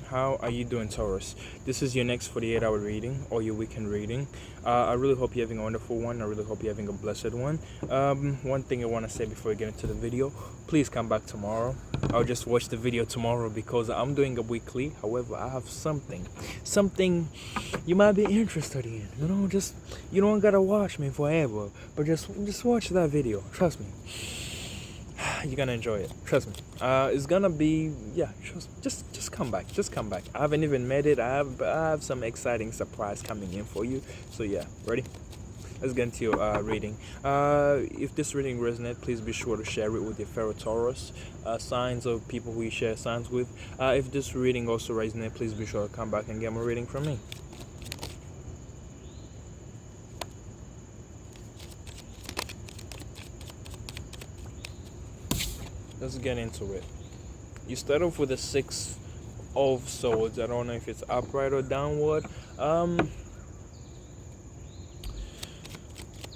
How are you doing, Taurus? This is your next 48-hour reading or your weekend reading. I really hope you're having a wonderful one. I really hope you're having a blessed one. One thing I want to say before we get into the video, please come back tomorrow. I'll just watch the video tomorrow because I'm doing a weekly. However, I have something you might be interested in. Just you don't gotta watch me forever, but just watch that video. Trust me. You're gonna enjoy it. Trust me. It's gonna be just come back. Just come back. I haven't even met it. I have some exciting surprise coming in for you. So yeah, ready? Let's get into your reading. If this reading resonates, please be sure to share it with your fellow Taurus signs of people who you share signs with. If this reading also resonates, please be sure to come back and get more reading from me. Let's get into it. You start off with the Six of Swords. I don't know if it's upright or downward. I'm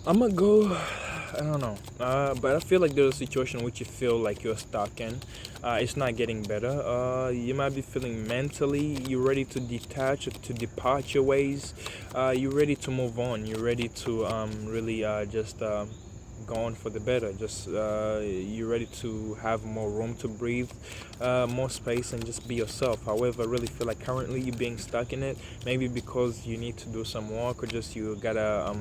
gonna go. I don't know. But I feel like there's a situation which you feel like you're stuck in. It's not getting better. You might be feeling mentally you're ready to detach, to depart your ways. You're ready to move on. You're ready to really just go on for the better. Just you're ready to have more room to breathe, more space, and just be yourself. However, I really feel like currently you're being stuck in it. Maybe because you need to do some work, or just you gotta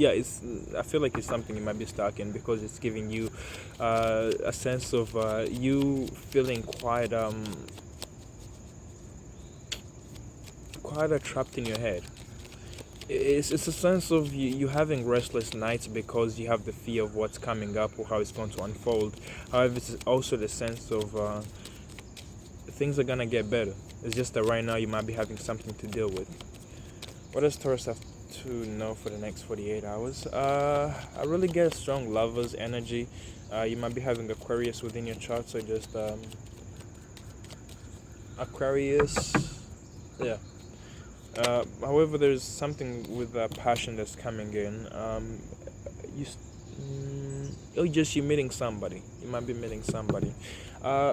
I feel like it's something you might be stuck in because it's giving you a sense of you feeling quite trapped in your head. It's a sense of you having restless nights because you have the fear of what's coming up or how it's going to unfold. However, it's also the sense of things are gonna get better. It's just that right now you might be having something to deal with. What does Taurus have to know for the next 48 hours? I really get a strong lover's energy. You might be having Aquarius within your chart, so just Aquarius, yeah. However, there's something with passion that's coming in. You're meeting somebody. You might be meeting somebody.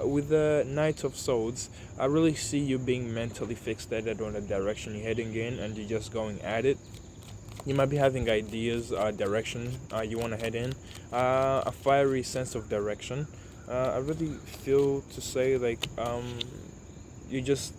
With the Knight of Swords, I really see you being mentally fixated on the direction you're heading in, and you're just going at it. You might be having ideas, direction you want to head in, a fiery sense of direction. I really feel to say like you just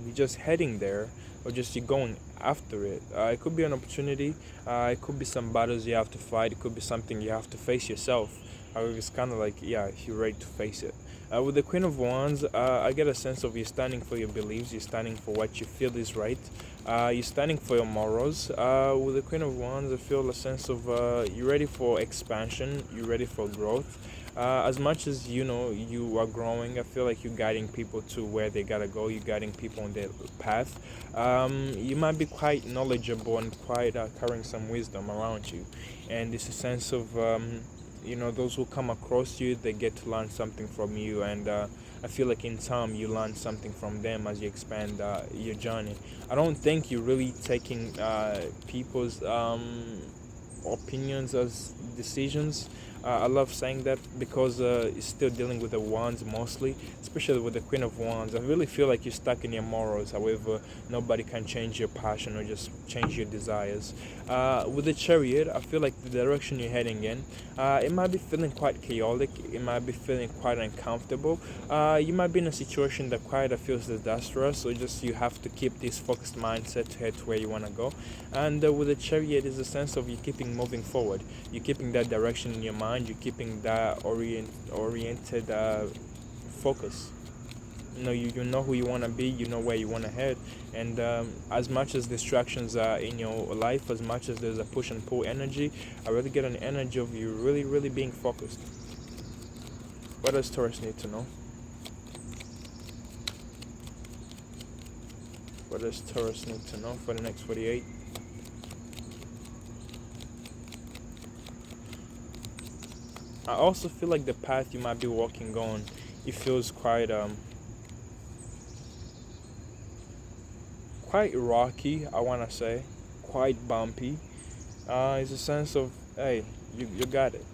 you're just heading there, or just you're going after it. It could be an opportunity, it could be some battles you have to fight, it could be something you have to face yourself. However, it's kind of like, yeah, you're ready to face it. With the Queen of Wands, I get a sense of you standing for your beliefs, you're standing for what you feel is right, you're standing for your morals. With the Queen of Wands, I feel a sense of you're ready for expansion, you're ready for growth. As much as you are growing, I feel like you're guiding people to where they gotta go. You're guiding people on their path. You might be quite knowledgeable and quite carrying some wisdom around you, and it's a sense of those who come across you, they get to learn something from you, and I feel like in time you learn something from them as you expand your journey. I don't think you're really taking people's opinions as decisions. I love saying that because it's still dealing with the wands mostly, especially with the Queen of Wands. I really feel like you're stuck in your morals. However, nobody can change your passion or just change your desires. With the Chariot, I feel like the direction you're heading in, it might be feeling quite chaotic. It might be feeling quite uncomfortable. You might be in a situation that quite feels disastrous, so just you have to keep this focused mindset to head to where you want to go. And with the Chariot, is a sense of you keeping moving forward. You're keeping that direction in your mind. You're keeping that oriented focus. You know who you want to be. You know where you want to head. And as much as distractions are in your life, as much as there's a push and pull energy, I really get an energy of you really, really being focused. What does Taurus need to know? What does Taurus need to know for the next 48? I also feel like the path you might be walking on, it feels quite rocky, I want to say, quite bumpy. It's a sense of, hey, you got it.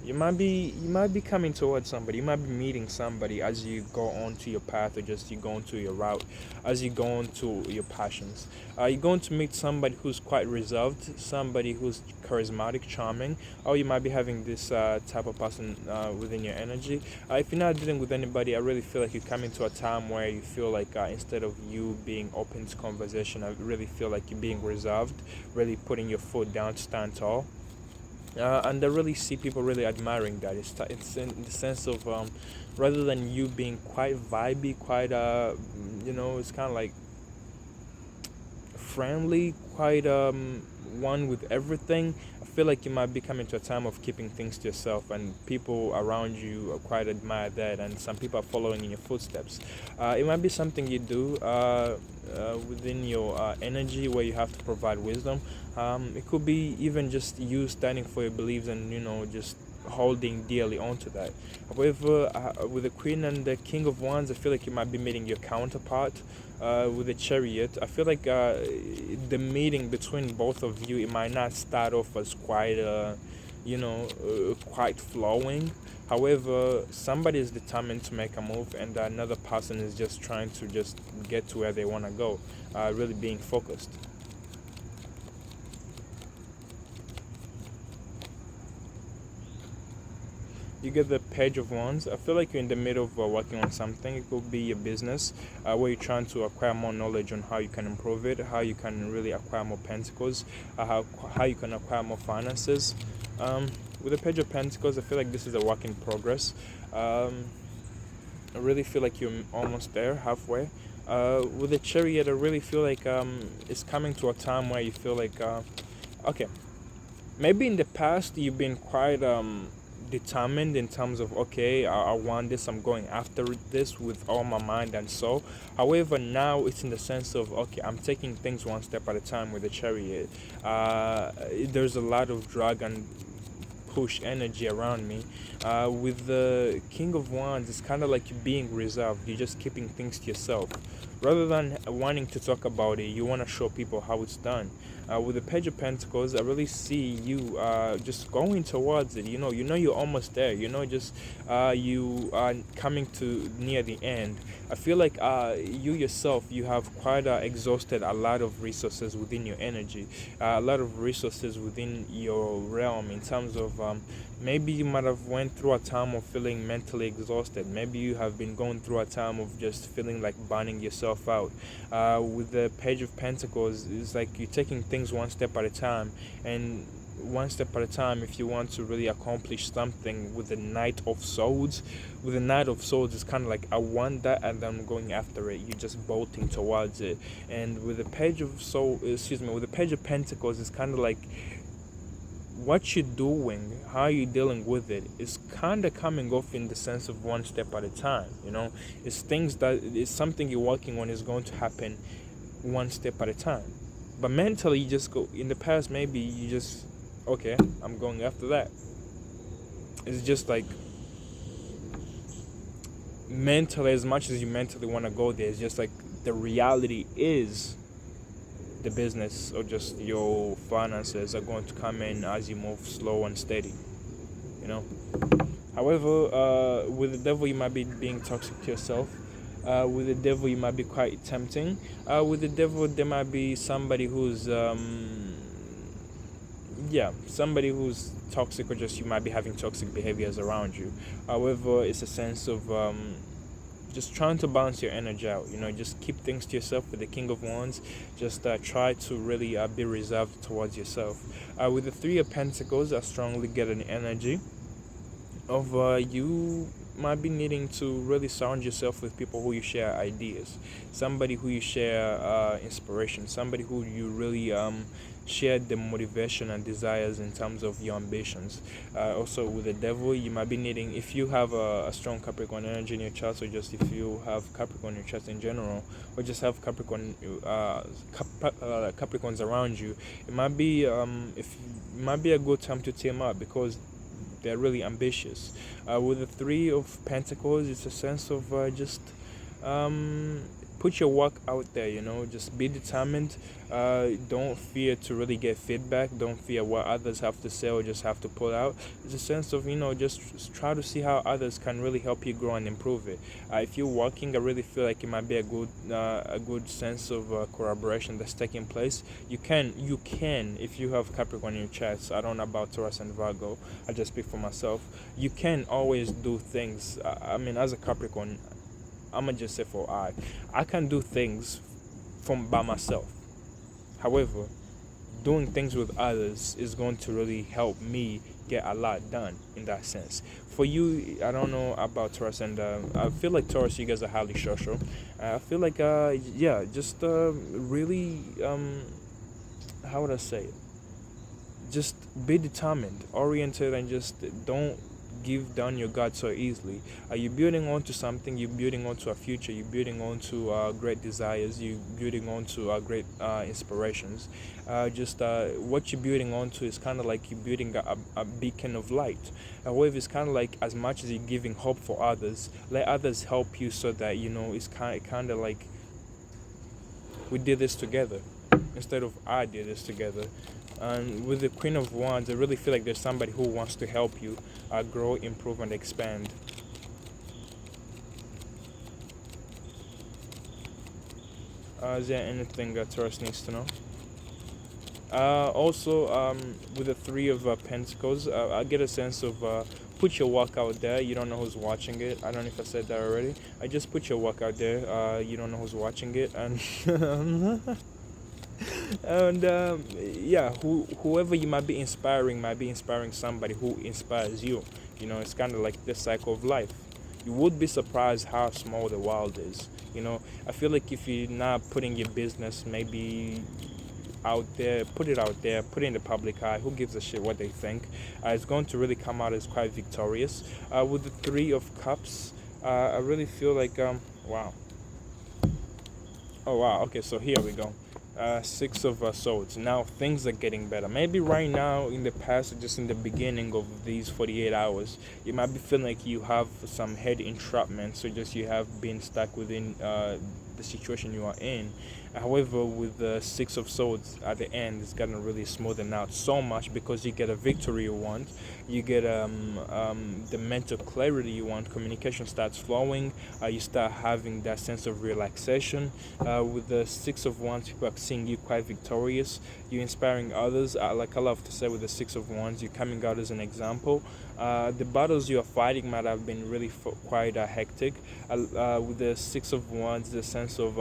You might be coming towards somebody. You might be meeting somebody as you go on to your path, or just you go on to your route, as you go on to your passions. You're going to meet somebody who's quite reserved, somebody who's charismatic, charming, or you might be having this type of person within your energy. If you're not dealing with anybody, I really feel like you're coming to a time where you feel like instead of you being open to conversation, I really feel like you're being reserved, really putting your foot down to stand tall. And I really see people really admiring that. It's in the sense of rather than you being quite vibey, quite it's kind of like friendly, quite one with everything. I feel like you might be coming to a time of keeping things to yourself, and people around you quite admire that, and some people are following in your footsteps. It might be something you do within your energy where you have to provide wisdom. It could be even just you standing for your beliefs and just holding dearly onto that. However, with the Queen and the King of Wands, I feel like you might be meeting your counterpart. With the Chariot, I feel like the meeting between both of you, it might not start off as quite quite flowing. However, somebody is determined to make a move, and another person is just trying to just get to where they want to go, really being focused. You get the Page of Wands. I feel like you're in the middle of working on something. It could be your business, where you're trying to acquire more knowledge on how you can improve it, how you can really acquire more pentacles, how you can acquire more finances. With the Page of Pentacles, I feel like this is a work in progress. I really feel like you're almost there, halfway. With the Chariot, I really feel like it's coming to a time where you feel like, okay, maybe in the past you've been quite determined in terms of, okay, I want this, I'm going after this with all my mind and soul. However, now it's in the sense of, okay, I'm taking things one step at a time with the Chariot. There's a lot of drag and push energy around me. With the King of Wands, it's kind of like you're being reserved. You're just keeping things to yourself. Rather than wanting to talk about it, you want to show people how it's done. With the Page of Pentacles, I really see you just going towards it. You know you're almost there. Just you are coming to near the end. I feel like you yourself, you have quite exhausted a lot of resources within your energy, a lot of resources within your realm in terms of maybe you might have went through a time of feeling mentally exhausted. Maybe you have been going through a time of just feeling like burning yourself out. With the Page of Pentacles, it's like you're taking things one step at a time, and one step at a time. If you want to really accomplish something with the Knight of Swords, it's kind of like, I want that, and I'm going after it. You're just bolting towards it. And with the with the Page of Pentacles, it's kind of like what you're doing, how you're dealing with it, is kind of coming off in the sense of one step at a time. It's things that it's something you're working on is going to happen one step at a time. But mentally, you just go. In the past, maybe you just, okay, I'm going after that. It's just like mentally, as much as you mentally want to go there, it's just like the reality is the business or just your finances are going to come in as you move slow and steady. However, with the Devil, you might be being toxic to yourself. With the Devil, you might be quite tempting. With the Devil, there might be somebody who's somebody who's toxic, or just you might be having toxic behaviors around you. However, it's a sense of just trying to balance your energy out. Just keep things to yourself. With the King of Wands, just try to really be reserved towards yourself. With the Three of Pentacles, I strongly get an energy of you might be needing to really surround yourself with people who you share ideas, somebody who you share inspiration, somebody who you really share the motivation and desires in terms of your ambitions. Also, with the Devil, you might be needing, if you have a strong Capricorn energy in your chart, or just if you have Capricorn in your chart in general, or just have Capricorns around you, it might be it might be a good time to team up, because they're really ambitious. With the Three of Pentacles, it's a sense of just put your work out there, just be determined. Don't fear to really get feedback. Don't fear what others have to say or just have to pull out. It's a sense of, just try to see how others can really help you grow and improve it. If you're working, I really feel like it might be a good sense of collaboration that's taking place. You can, if you have Capricorn in your chart. I don't know about Taurus and Virgo. I just speak for myself. You can always do things. I mean, as a Capricorn, I'm gonna just say for I can do things from by myself. However, doing things with others is going to really help me get a lot done in that sense. For you, I don't know about Taurus, and I feel like Taurus, you guys are highly social. I feel like yeah, just really how would I say it? Just be determined, oriented, and just don't give down your guard so easily. You're building onto something, you're building onto a future, you're building onto great desires, you're building onto great inspirations. Just what you're building onto is kind of like you're building a beacon of light. However, it's kind of like as much as you're giving hope for others, let others help you so that it's kind of like we did this together instead of I did this together. And with the Queen of Wands, I really feel like there's somebody who wants to help you grow, improve, and expand. Is there anything that Taurus needs to know? Also, with the Three of Pentacles, I get a sense of put your work out there. You don't know who's watching it. I don't know if I said that already. I just put your work out there. You don't know who's watching it, and and yeah, whoever you might be inspiring somebody who inspires you. It's kind of like this cycle of life. You would be surprised how small the world is. I feel like if you're not putting your business maybe out there, put it out there, put it in the public eye. Who gives a shit what they think? It's going to really come out as quite victorious. With the Three of Cups, I really feel like wow. Oh wow. Okay, so here we go. Six of Swords. Now things are getting better. Maybe right now, in the past, or just in the beginning of these 48 hours, you might be feeling like you have some head entrapment. So just you have been stuck within the situation you are in. However, with the Six of Swords at the end, it's gonna really smoothen out so much because you get a victory you want, you get the mental clarity you want, communication starts flowing, you start having that sense of relaxation. With the Six of Wands, people are seeing you quite victorious, you're inspiring others. Like I love to say with the Six of Wands, you're coming out as an example. The battles you are fighting might have been really quite hectic. With the Six of Wands, the sense of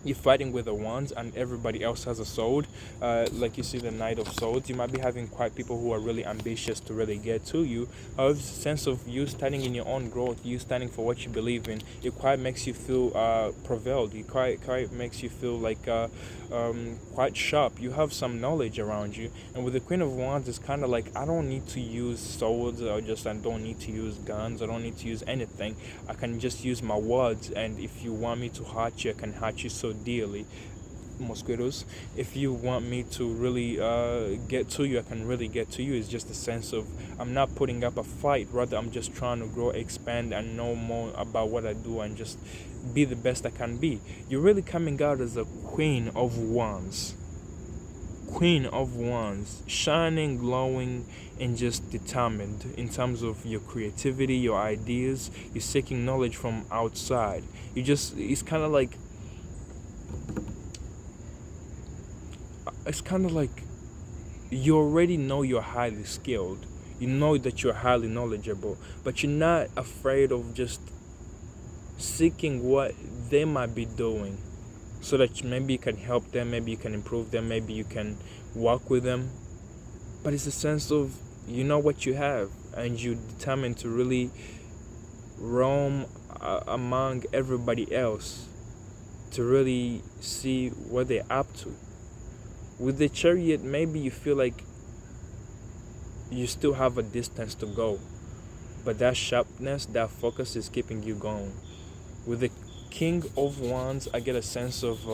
you're fighting with the wands and everybody else has a sword. Like you see the Knight of Swords, you might be having quite people who are really ambitious to really get to you. However, the sense of you standing in your own growth, you standing for what you believe in, it quite makes you feel prevailed. It quite makes you feel like quite sharp. You have some knowledge around you. And with the Queen of Wands, it's kind of like I don't need to use swords, or just I don't need to use guns, I don't need to use anything. I can just use my words, and if you want me to hurt you, I can hurt you so dearly. Mosquitoes, if you want me to really get to you, I can really get to you. It's just a sense of I'm not putting up a fight, rather I'm just trying to grow, expand, and know more about what I do and just be the best I can be. You're really coming out as a Queen of Wands. Queen of Wands, shining, glowing, and just determined in terms of your creativity, your ideas. You're seeking knowledge from outside. It's kind of like you already know you're highly skilled. You know that you're highly knowledgeable, but you're not afraid of just seeking what they might be doing so that maybe you can help them, maybe you can improve them, maybe you can work with them. But it's a sense of you know what you have and you're determined to really roam among everybody else to really see what they're up to. With the Chariot, maybe you feel like you still have a distance to go, but that sharpness, that focus is keeping you going. With the King of Wands, I get a sense of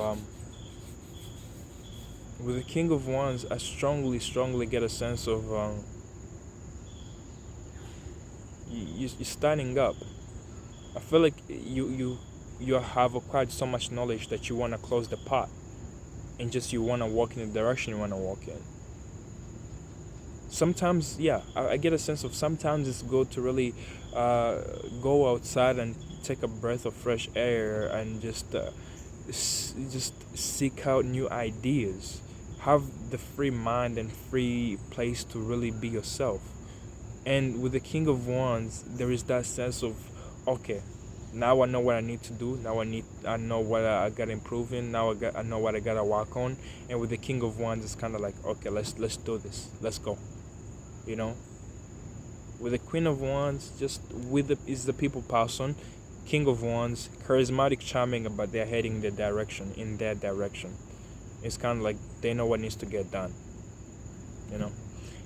with the King of Wands, I strongly get a sense of you're standing up. I feel like you're you have acquired so much knowledge that you want to close the pot, and just you want to walk in the direction you want to walk in. Sometimes, yeah, I get a sense of sometimes it's good to really uh, go outside and take a breath of fresh air and just seek out new ideas. Have the free mind and free place to really be yourself. And with the King of Wands, there is that sense of, okay, now I know what I need to do. I know what I got to improve in. I know what I gotta work on. And with the King of Wands, it's kind of like, okay, let's do this. Let's go. You know. With the Queen of Wands, just with the is the people person. King of Wands, charismatic, charming, but they're heading in their direction. It's kind of like they know what needs to get done. You know.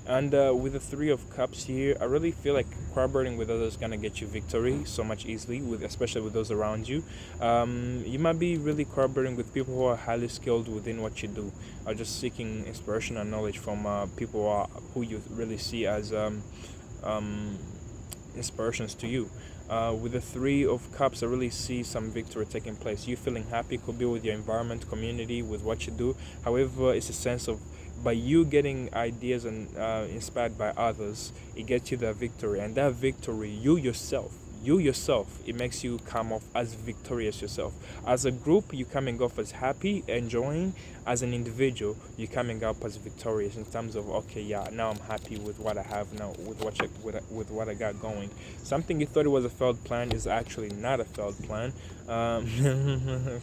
And with the Three of Cups here, I really feel like collaborating with others is gonna get you victory so much easily, with especially with those around you. You might be really collaborating with people who are highly skilled within what you do, or just seeking inspiration and knowledge from people who you really see as um, inspirations to you. With the Three of Cups, I really see some victory taking place. You feeling happy could be with your environment, community, with what you do. However, it's a sense of by you getting ideas and inspired by others, it gets you that victory. And that victory, you yourself, it makes you come off as victorious yourself. As a group, you coming off as happy, enjoying. As an individual, you coming up as victorious in terms of, okay, yeah, now I'm happy with what I have now, with what I got going. Something you thought it was a failed plan is actually not a failed plan.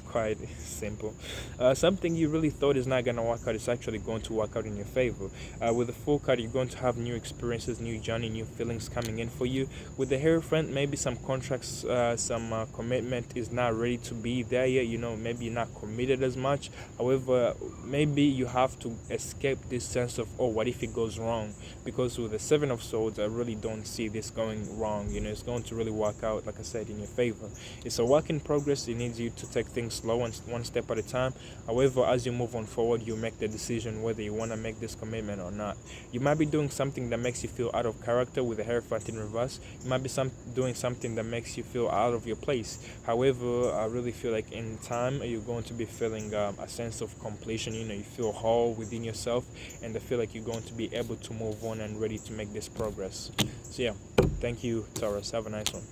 Quite simple. Something you really thought is not gonna work out is actually going to work out in your favor. With the Full card, you're going to have new experiences, new journey, new feelings coming in for you. With the Hierophant, maybe some contracts, some commitment is not ready to be there yet. You know, maybe you're not committed as much. However, maybe you have to escape this sense of, oh, what if it goes wrong? Because with the Seven of Swords, I really don't see this going wrong. You know, it's going to really work out, like I said, in your favor. It's a work in progress. It needs you to take things slow and one step at a time. However, as you move on forward, you make the decision whether you want to make this commitment or not. You might be doing something that makes you feel out of character with the Hierophant in reverse. You might be doing something that makes you feel out of your place. However, I really feel like in time, you're going to be feeling a sense of completion. You know, you feel whole within yourself, and I feel like you're going to be able to move on and ready to make this progress. So yeah, thank you, Taurus. Have a nice one.